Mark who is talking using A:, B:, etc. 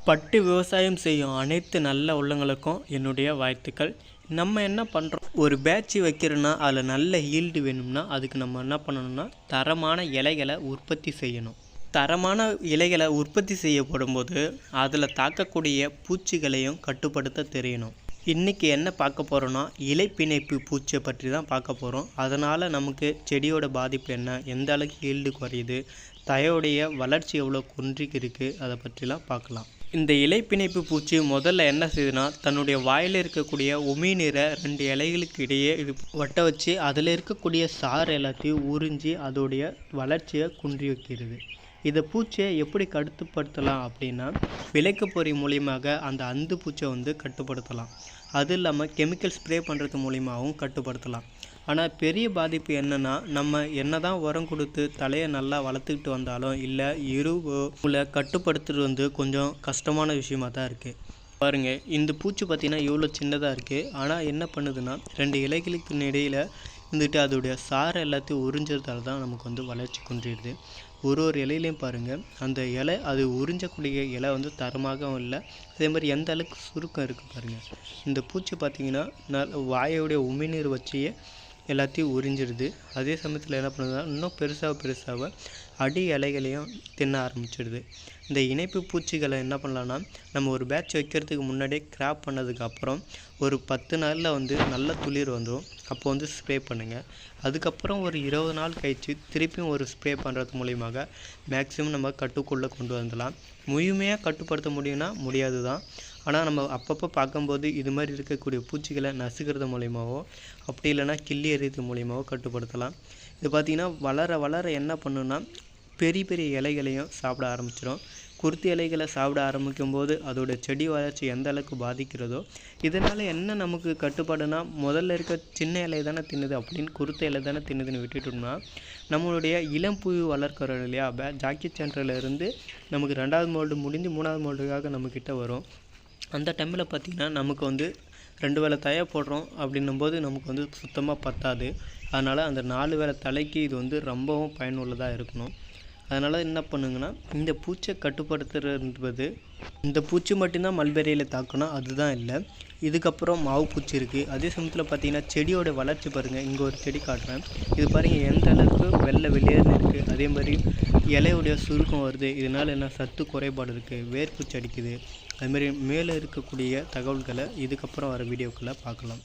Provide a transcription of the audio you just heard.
A: பட்டு விவசாயம் செய்யும் அனைத்து நல்ல உள்ளங்களுக்கும் என்னுடைய வாழ்த்துக்கள். நம்ம என்ன பண்ணுறோம், ஒரு பேட்ச் வைக்கிறோன்னா அதில் நல்ல ஈல்டு வேணும்னா அதுக்கு நம்ம என்ன பண்ணணும்னா தரமான இலைகளை உற்பத்தி செய்யணும். தரமான இலைகளை உற்பத்தி செய்யப்படும் போது அதில் தாக்கக்கூடிய பூச்சிகளையும் கட்டுப்படுத்த தெரியணும். இன்றைக்கி என்ன பார்க்க போகிறோன்னா இலை பிணைப்பு பூச்சியை பற்றி தான் பார்க்க போகிறோம். அதனால் நமக்கு செடியோட பாதிப்பு என்ன, எந்த அளவுக்கு ஈல்டு குறையுது, தயோடைய வளர்ச்சி எவ்வளோ குன்றிக்கு இருக்குது, அதை பற்றிலாம் பார்க்கலாம். இந்த இலை பிணைப்பு பூச்சி முதல்ல என்ன செய்யுதுன்னா, தன்னுடைய வாயில் இருக்கக்கூடிய உமிழ்நீரை 2 இலைகளுக்கு இடையே இது வட்ட வச்சு அதில் இருக்கக்கூடிய சாறு எல்லாத்தையும் உறிஞ்சி அதோடைய வளர்ச்சியை குன்றி வைக்கிறது. இதை பூச்சியை எப்படி கட்டுப்படுத்தலாம் அப்படின்னா, விலைக்கு பொறி மூலியமாக அந்த அந்து பூச்சியை கட்டுப்படுத்தலாம். அது இல்லாமல் கெமிக்கல் ஸ்ப்ரே பண்ணுறது மூலியமாகவும் கட்டுப்படுத்தலாம். ஆனால் பெரிய பாதிப்பு என்னென்னா, நம்ம என்ன தான் உரம் கொடுத்து தலையை நல்லா வளர்த்துக்கிட்டு வந்தாலும் இல்லை உங்களை கட்டுப்படுத்துறது கொஞ்சம் கஷ்டமான விஷயமாக தான் இருக்குது. பாருங்கள், இந்த பூச்சி பார்த்திங்கன்னா எவ்வளோ சின்னதாக இருக்குது. ஆனால் என்ன பண்ணுதுன்னா 2 இலைகளுக்கு இடையில் அதோடைய சாறை எல்லாத்தையும் உறிஞ்சதால தான் நமக்கு வளர்ச்சி குன்றிடுது. ஒரு இலையிலையும் பாருங்கள், அந்த இலை அது உறிஞ்சக்கூடிய இலை தரமாகவும் இல்லை. அதே மாதிரி எந்த அளவுக்கு சுருக்கம் இருக்குது பாருங்கள். இந்த பூச்சி பார்த்திங்கன்னா வாயோடைய உமிழ்நீர் வச்சே எல்லாத்தையும் உறிஞ்சிடுது. அதே சமயத்தில் என்ன பண்ணுதுன்னா இன்னும் பெருசாக அடி இலைகளையும் தின்ன ஆரம்பிச்சிடுது. இந்த இணைப்பு பூச்சிகளை என்ன பண்ணலான்னா, நம்ம ஒரு பேட்ச் வைக்கிறதுக்கு முன்னாடியே கிராப் பண்ணதுக்கப்புறம் ஒரு 10 நாளில் நல்ல துளிர் வந்துடும். அப்போ ஸ்ப்ரே பண்ணுங்கள். அதுக்கப்புறம் ஒரு 20 நாள் கழித்து திருப்பியும் ஒரு ஸ்ப்ரே பண்ணுறது மூலியமாக மேக்ஸிமம் நம்ம கட்டுக்குள்ளே கொண்டு வந்துடலாம். முழுமையாக கட்டுப்படுத்த முடியாது தான். ஆனால் நம்ம அப்பப்போ பார்க்கும்போது இது மாதிரி இருக்கக்கூடிய பூச்சிகளை நசுக்கிறது மூலியமாகவோ அப்படி இல்லைன்னா கிள்ளி எறிகிறது மூலியமாகவோ கட்டுப்படுத்தலாம். இது பார்த்திங்கன்னா வளர என்ன பண்ணுன்னா பெரிய இலைகளையும் சாப்பிட ஆரம்பிச்சிடும். குருத்து இலைகளை சாப்பிட ஆரம்பிக்கும் போது அதோட செடி வளர்ச்சி எந்த அளவுக்கு பாதிக்கிறதோ, இதனால் என்ன நமக்கு கட்டுப்பாடுனா, முதல்ல இருக்க சின்ன இலை தானே தின்னுது அப்படின்னு குருத்து இலை தானே தின்னுதுன்னு விட்டுட்டோம்னா, நம்மளுடைய இளம் புழு வளர்க்குறோம் இல்லையா, ஜாக்கெட் சென்டர்லேருந்து நமக்கு 2வது மோல்டு முடிஞ்சு 3வது மோல்டுக்காக நம்மக்கிட்ட வரும். அந்த டைமில் பார்த்திங்கன்னா நமக்கு 2 வேளை தயை போடுறோம் அப்படின்னும்போது நமக்கு சுத்தமாக பத்தாது. அதனால் அந்த 4 வேளை தலைக்கு இது ரொம்பவும் பயனுள்ளதாக இருக்கணும். அதனால் என்ன பண்ணுங்கன்னா, இந்த பூச்சை கட்டுப்படுத்துறது இந்த பூச்சி மட்டும்தான் மல்பெரியில் தாக்கணும் அதுதான் இல்லை. இதுக்கப்புறம் மாவு பூச்சி இருக்குது. அதே சமயத்தில் பார்த்திங்கன்னா செடியோட வளர்ச்சி பாருங்கள். இங்கே ஒரு செடி காட்டுறேன். இது பாருங்கள் எந்த அளவுக்கு வெளியேன்னு இருக்குது. அதே மாதிரி இலையுடைய சுருக்கம் வருது. இதனால் என்ன சத்து குறைபாடு இருக்குது, வேர்ப்பூச்சி அடிக்குது. அதுமாதிரி மேலே இருக்கக்கூடிய தகவல்களை இதுக்கப்புறம் வர வீடியோக்களை பார்க்கலாம்.